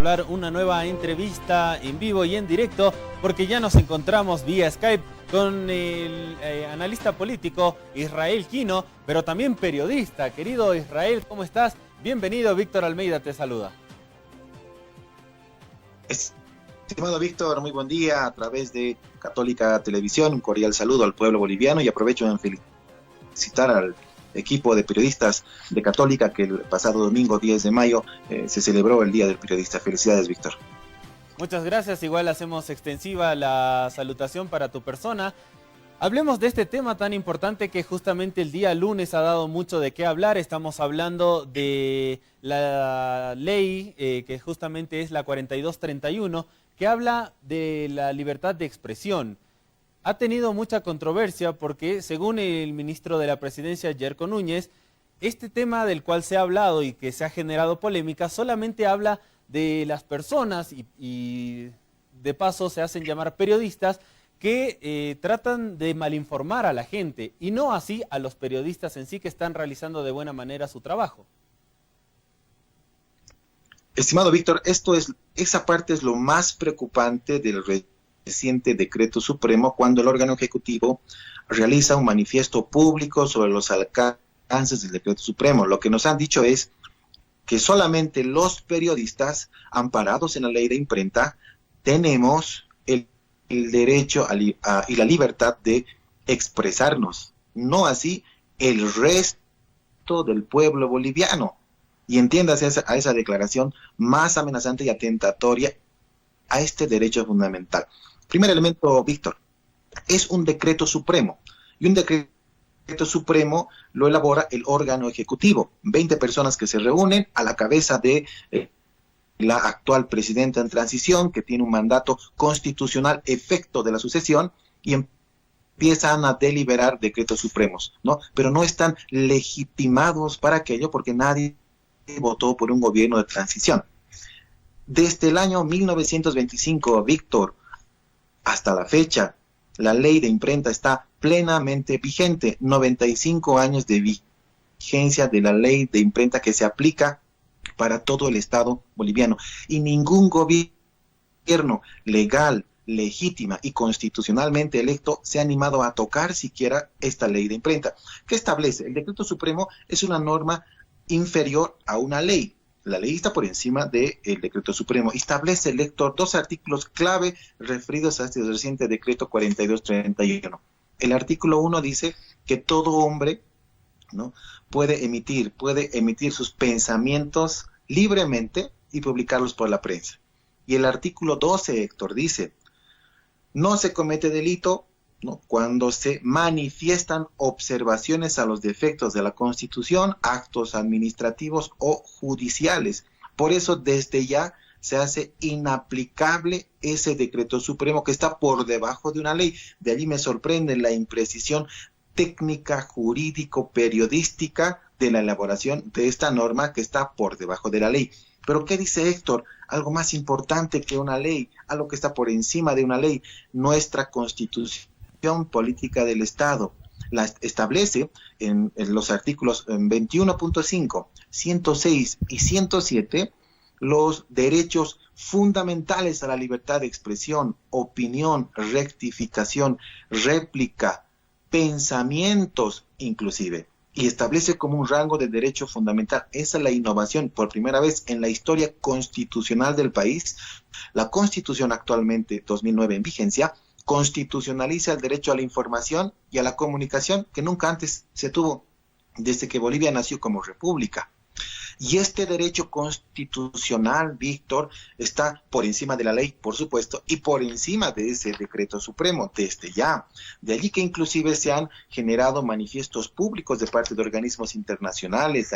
Hablar una nueva entrevista en vivo y en directo porque ya nos encontramos vía Skype con el analista político Israel Quino, pero también periodista. Querido Israel, ¿cómo estás? Bienvenido, Víctor Almeida te saluda. Estimado Víctor, muy buen día a través de Católica Televisión. Un cordial saludo al pueblo boliviano y aprovecho en felicitar al equipo de periodistas de Católica que el pasado domingo 10 de mayo se celebró el Día del Periodista. Felicidades, Víctor. Muchas gracias, igual hacemos extensiva la salutación para tu persona. Hablemos de este tema tan importante que justamente el día lunes ha dado mucho de qué hablar. Estamos hablando de la ley que justamente es la 4231, que habla de la libertad de expresión. Ha tenido mucha controversia porque, según el ministro de la Presidencia, Yerko Núñez, este tema del cual se ha hablado y que se ha generado polémica solamente habla de las personas y de paso se hacen llamar periodistas que tratan de malinformar a la gente y no así a los periodistas en sí que están realizando de buena manera su trabajo. Estimado Víctor, esa parte es lo más preocupante del reciente decreto supremo cuando el órgano ejecutivo realiza un manifiesto público sobre los alcances del decreto supremo. Lo que nos han dicho es que solamente los periodistas amparados en la ley de imprenta tenemos el derecho y la libertad de expresarnos, no así el resto del pueblo boliviano. Y entiéndase a esa declaración más amenazante y atentatoria a este derecho fundamental. Primer elemento, Víctor, es un decreto supremo, y un decreto supremo lo elabora el órgano ejecutivo, 20 personas que se reúnen a la cabeza de la actual presidenta en transición, que tiene un mandato constitucional efecto de la sucesión, y empiezan a deliberar decretos supremos, ¿no? Pero no están legitimados para aquello porque nadie votó por un gobierno de transición. Desde el año 1925, Víctor, hasta la fecha, la ley de imprenta está plenamente vigente, 95 años de vigencia de la ley de imprenta que se aplica para todo el Estado boliviano. Y ningún gobierno legal, legítima y constitucionalmente electo se ha animado a tocar siquiera esta ley de imprenta. ¿Qué establece? El decreto supremo es una norma inferior a una ley. La ley está por encima del decreto supremo. Establece, lector, dos artículos clave referidos a este reciente decreto 4231. El artículo 1 dice que todo hombre, ¿no?, puede emitir sus pensamientos libremente y publicarlos por la prensa. Y el artículo 12, Héctor, dice: no se comete delito, ¿no?, cuando se manifiestan observaciones a los defectos de la Constitución, actos administrativos o judiciales. Por eso, desde ya se hace inaplicable ese decreto supremo que está por debajo de una ley. De allí me sorprende la imprecisión técnica, jurídico, periodística de la elaboración de esta norma que está por debajo de la ley. Pero ¿qué dice Héctor? Algo más importante que una ley, algo que está por encima de una ley, nuestra Constitución política del Estado. La establece en los artículos 21.5, 106 y 107 los derechos fundamentales a la libertad de expresión, opinión, rectificación, réplica, pensamientos inclusive, y establece como un rango de derecho fundamental. Esa es la innovación. Por primera vez en la historia constitucional del país, la Constitución actualmente 2009 en vigencia constitucionaliza el derecho a la información y a la comunicación que nunca antes se tuvo desde que Bolivia nació como república. Y este derecho constitucional, Víctor, está por encima de la ley, por supuesto, y por encima de ese decreto supremo, desde ya. De allí que inclusive se han generado manifiestos públicos de parte de organismos internacionales,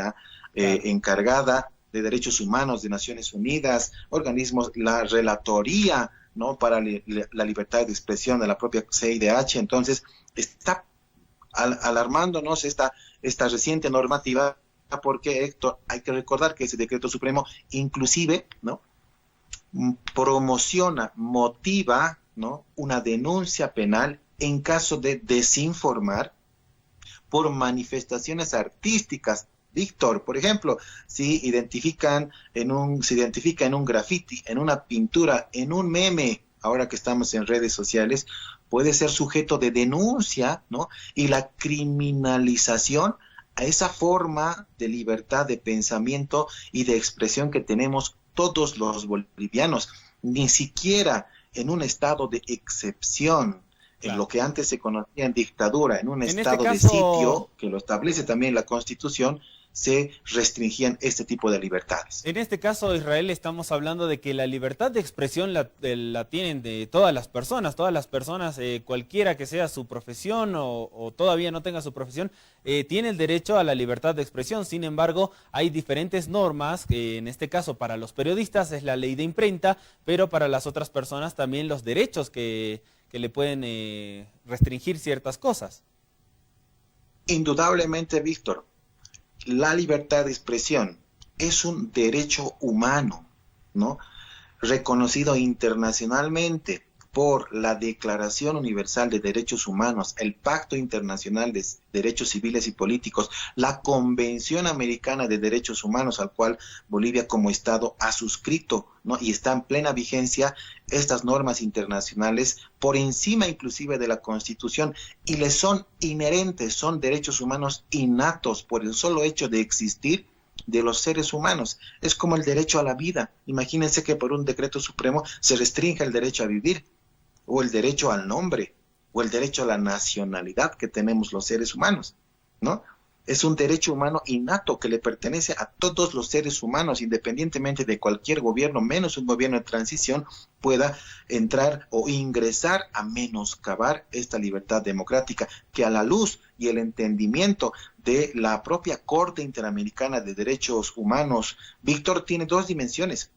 encargada de Derechos Humanos de Naciones Unidas, organismos, la Relatoría, ¿no?, para la libertad de expresión de la propia CIDH. Entonces, está alarmándonos esta reciente normativa, porque, Héctor, hay que recordar que ese decreto supremo inclusive, ¿no?, promociona, motiva, ¿no?, una denuncia penal en caso de desinformar por manifestaciones artísticas Víctor, por ejemplo, si se identifica en un graffiti, en una pintura, en un meme, ahora que estamos en redes sociales, puede ser sujeto de denuncia, ¿no? Y la criminalización a esa forma de libertad de pensamiento y de expresión que tenemos todos los bolivianos. Ni siquiera en un estado de excepción, en lo que antes se conocía en dictadura, en un estado de sitio, que lo establece también la Constitución, se restringían este tipo de libertades. En este caso, Israel, estamos hablando de que la libertad de expresión la tienen de todas las personas, cualquiera que sea su profesión o todavía no tenga su profesión, tiene el derecho a la libertad de expresión. Sin embargo, hay diferentes normas, que en este caso para los periodistas es la ley de imprenta, pero para las otras personas también los derechos que le pueden restringir ciertas cosas. Indudablemente, Víctor, la libertad de expresión es un derecho humano, ¿no? Reconocido internacionalmente por la Declaración Universal de Derechos Humanos, el Pacto Internacional de Derechos Civiles y Políticos, la Convención Americana de Derechos Humanos, al cual Bolivia como Estado ha suscrito, ¿no? Y está en plena vigencia estas normas internacionales por encima inclusive de la Constitución, y les son inherentes, son derechos humanos innatos por el solo hecho de existir de los seres humanos. Es como el derecho a la vida. Imagínense que por un decreto supremo se restringe el derecho a vivir, o el derecho al nombre, o el derecho a la nacionalidad que tenemos los seres humanos, ¿no? Es un derecho humano innato que le pertenece a todos los seres humanos, independientemente de cualquier gobierno, menos un gobierno de transición, pueda entrar o ingresar a menoscabar esta libertad democrática, que a la luz y el entendimiento de la propia Corte Interamericana de Derechos Humanos, Víctor, tiene dos dimensiones.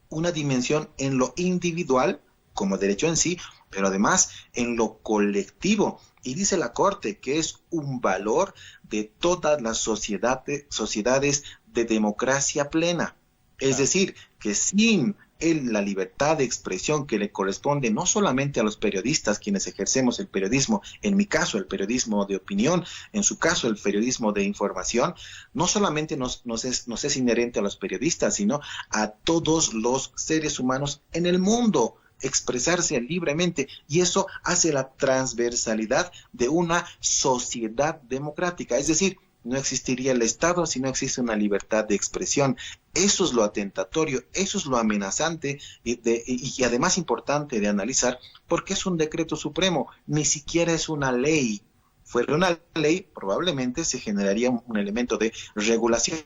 Una dimensión en lo individual, como derecho en sí, pero además en lo colectivo. Y dice la Corte que es un valor de todas las sociedades de democracia plena. Es decir, que sin la libertad de expresión que le corresponde no solamente a los periodistas, quienes ejercemos el periodismo, en mi caso el periodismo de opinión, en su caso el periodismo de información, no solamente nos es inherente a los periodistas, sino a todos los seres humanos en el mundo, expresarse libremente, y eso hace la transversalidad de una sociedad democrática. Es decir, no existiría el Estado si no existe una libertad de expresión. Eso es lo atentatorio, eso es lo amenazante y además importante de analizar, porque es un decreto supremo, ni siquiera es una ley. Fuera una ley, probablemente se generaría un elemento de regulación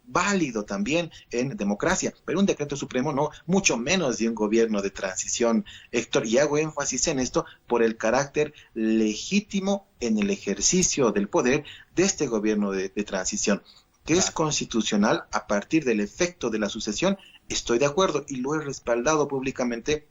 válido también en democracia, pero un decreto supremo no, mucho menos de un gobierno de transición, Héctor, y hago énfasis en esto por el carácter legítimo en el ejercicio del poder de este gobierno de transición, que es constitucional a partir del efecto de la sucesión. Estoy de acuerdo y lo he respaldado públicamente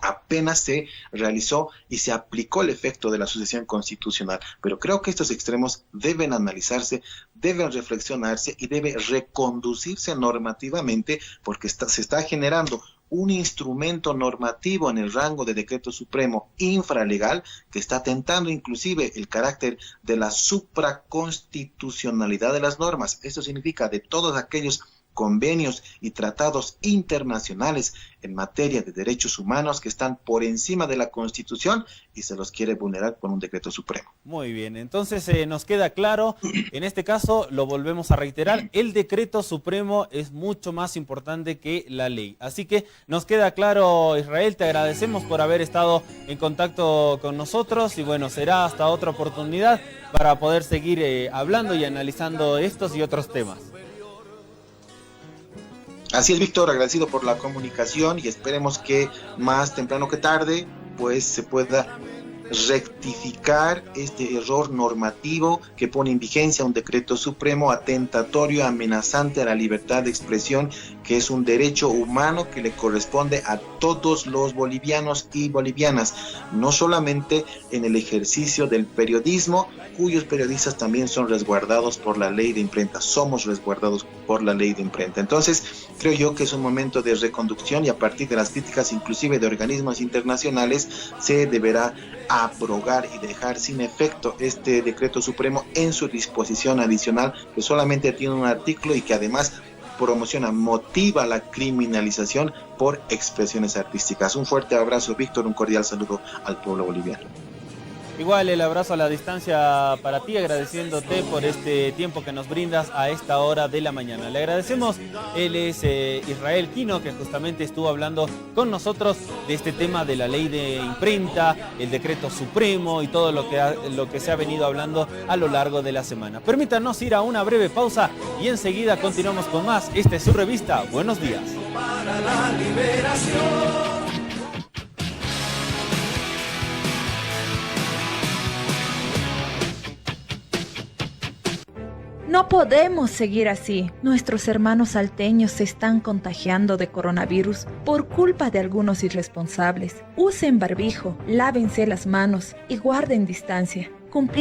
apenas se realizó y se aplicó el efecto de la sucesión constitucional. Pero creo que estos extremos deben analizarse, deben reflexionarse y debe reconducirse normativamente, porque se está generando un instrumento normativo en el rango de decreto supremo infralegal que está atentando inclusive el carácter de la supraconstitucionalidad de las normas. Esto significa de todos aquellos convenios y tratados internacionales en materia de derechos humanos que están por encima de la Constitución, y se los quiere vulnerar con un decreto supremo. Muy bien, entonces nos queda claro, en este caso lo volvemos a reiterar, el decreto supremo es mucho más importante que la ley. Así que nos queda claro, Israel, te agradecemos por haber estado en contacto con nosotros, y bueno, será hasta otra oportunidad para poder seguir hablando y analizando estos y otros temas. Así es, Víctor, agradecido por la comunicación, y esperemos que más temprano que tarde pues se pueda rectificar este error normativo que pone en vigencia un decreto supremo atentatorio, amenazante a la libertad de expresión, que es un derecho humano que le corresponde a todos los bolivianos y bolivianas, no solamente en el ejercicio del periodismo, cuyos periodistas también son resguardados por la ley de imprenta, somos resguardados por la ley de imprenta. Entonces, creo yo que es un momento de reconducción, y a partir de las críticas inclusive de organismos internacionales se deberá a abrogar y dejar sin efecto este decreto supremo en su disposición adicional, que solamente tiene un artículo y que además promociona, motiva la criminalización por expresiones artísticas. Un fuerte abrazo, Víctor, un cordial saludo al pueblo boliviano. Igual el abrazo a la distancia para ti, agradeciéndote por este tiempo que nos brindas a esta hora de la mañana. Le agradecemos, él es Israel Quino, que justamente estuvo hablando con nosotros de este tema de la ley de imprenta, el decreto supremo y todo lo que se ha venido hablando a lo largo de la semana. Permítanos ir a una breve pausa y enseguida continuamos con más. Esta es su revista. Buenos días. Para la liberación. No podemos seguir así. Nuestros hermanos salteños se están contagiando de coronavirus por culpa de algunos irresponsables. Usen barbijo, lávense las manos y guarden distancia. Cumplir